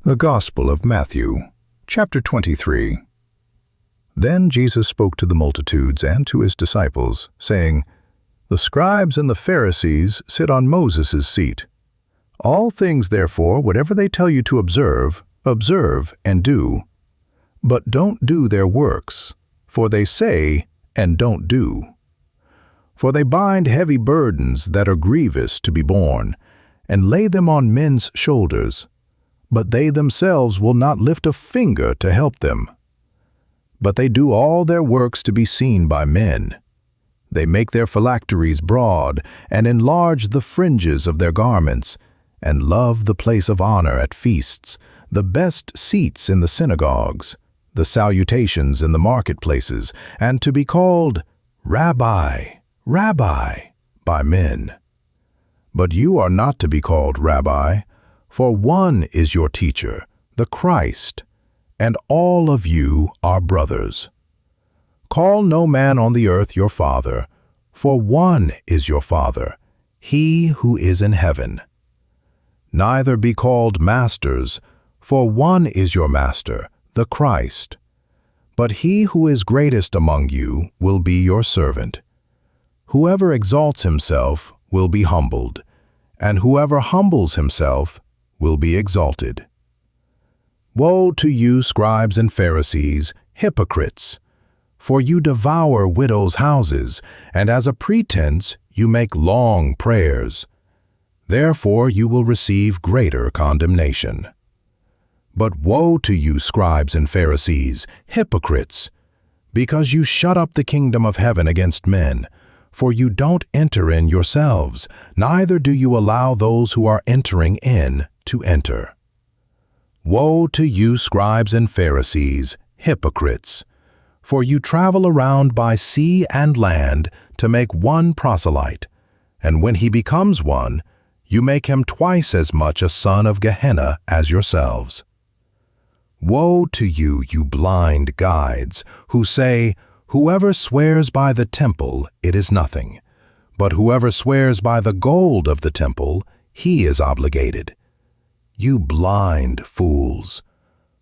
The Gospel of Matthew, chapter 23. Then Jesus spoke to the multitudes and to his disciples, saying, The scribes and the Pharisees sit on Moses' seat. All things, therefore, whatever they tell you to observe, observe and do. But don't do their works, for they say and don't do. For they bind heavy burdens that are grievous to be borne, and lay them on men's shoulders, but they themselves will not lift a finger to help them. But they do all their works to be seen by men. They make their phylacteries broad, and enlarge the fringes of their garments, and love the place of honor at feasts, the best seats in the synagogues, the salutations in the marketplaces, and to be called Rabbi, Rabbi, by men. But you are not to be called Rabbi, for one is your teacher, the Christ, and all of you are brothers. Call no man on the earth your father, for one is your Father, he who is in heaven. Neither be called masters, for one is your Master, the Christ. But he who is greatest among you will be your servant. Whoever exalts himself will be humbled, and whoever humbles himself will be exalted. Woe to you, scribes and Pharisees, hypocrites! For you devour widows' houses, and as a pretense you make long prayers. Therefore you will receive greater condemnation. But woe to you, scribes and Pharisees, hypocrites! Because you shut up the kingdom of heaven against men, for you don't enter in yourselves, neither do you allow those who are entering in to enter. Woe to you, scribes and Pharisees, hypocrites! For you travel around by sea and land to make one proselyte, and when he becomes one, you make him twice as much a son of Gehenna as yourselves. Woe to you, you blind guides, who say, Whoever swears by the temple, it is nothing, but whoever swears by the gold of the temple, he is obligated. You blind fools!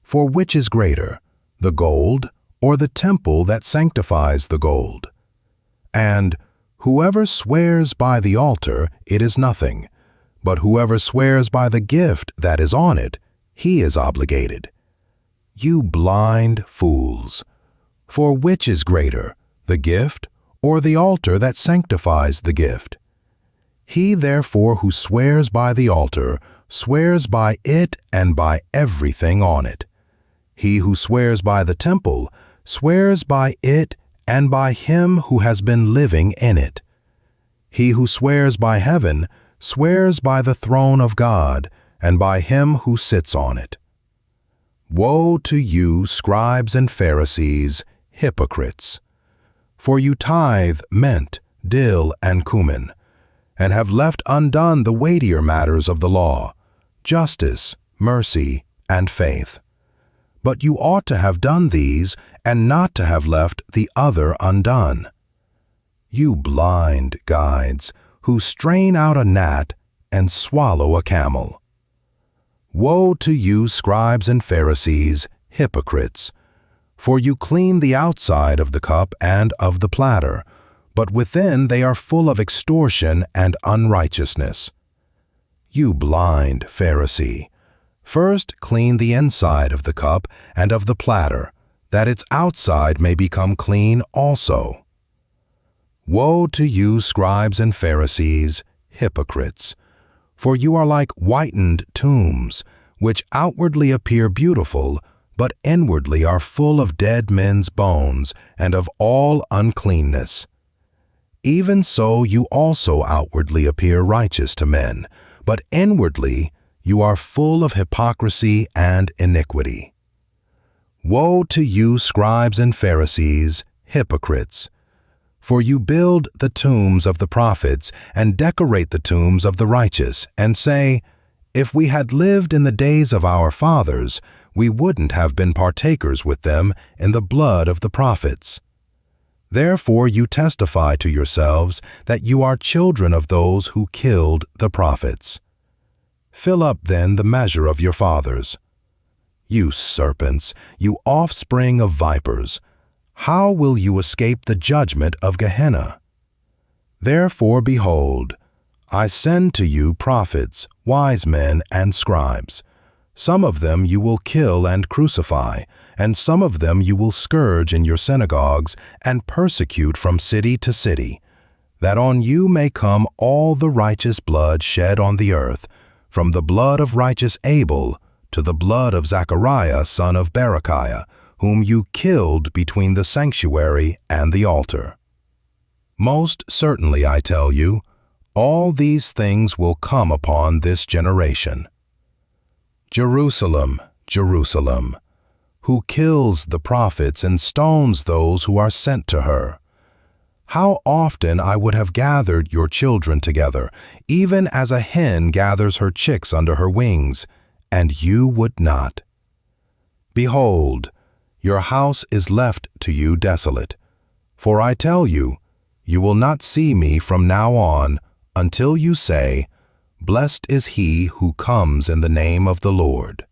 For which is greater, the gold or the temple that sanctifies the gold? And whoever swears by the altar, it is nothing, but whoever swears by the gift that is on it, he is obligated. You blind fools! For which is greater, the gift or the altar that sanctifies the gift? He therefore who swears by the altar swears by it and by everything on it. He who swears by the temple swears by it and by him who has been living in it. He who swears by heaven swears by the throne of God and by him who sits on it. Woe to you, scribes and Pharisees, hypocrites! For you tithe mint, dill, and cumin, and have left undone the weightier matters of the law, justice, mercy, and faith. But you ought to have done these, and not to have left the other undone. You blind guides, who strain out a gnat and swallow a camel. Woe to you, scribes and Pharisees, hypocrites! For you clean the outside of the cup and of the platter, but within they are full of extortion and unrighteousness. You blind Pharisee! First clean the inside of the cup and of the platter, that its outside may become clean also. Woe to you, scribes and Pharisees, hypocrites! For you are like whitened tombs, which outwardly appear beautiful, but inwardly are full of dead men's bones and of all uncleanness. Even so you also outwardly appear righteous to men, but inwardly you are full of hypocrisy and iniquity. Woe to you, scribes and Pharisees, hypocrites! For you build the tombs of the prophets and decorate the tombs of the righteous, and say, If we had lived in the days of our fathers, we wouldn't have been partakers with them in the blood of the prophets. Therefore you testify to yourselves that you are children of those who killed the prophets. Fill up then the measure of your fathers. You serpents, you offspring of vipers, how will you escape the judgment of Gehenna? Therefore, behold, I send to you prophets, wise men, and scribes. Some of them you will kill and crucify, and some of them you will scourge in your synagogues and persecute from city to city, that on you may come all the righteous blood shed on the earth, from the blood of righteous Abel to the blood of Zachariah son of Berechiah, whom you killed between the sanctuary and the altar. Most certainly I tell you, all these things will come upon this generation. Jerusalem, Jerusalem, who kills the prophets and stones those who are sent to her. How often I would have gathered your children together, even as a hen gathers her chicks under her wings, and you would not. Behold, your house is left to you desolate. For I tell you, you will not see me from now on until you say, Blessed is he who comes in the name of the Lord.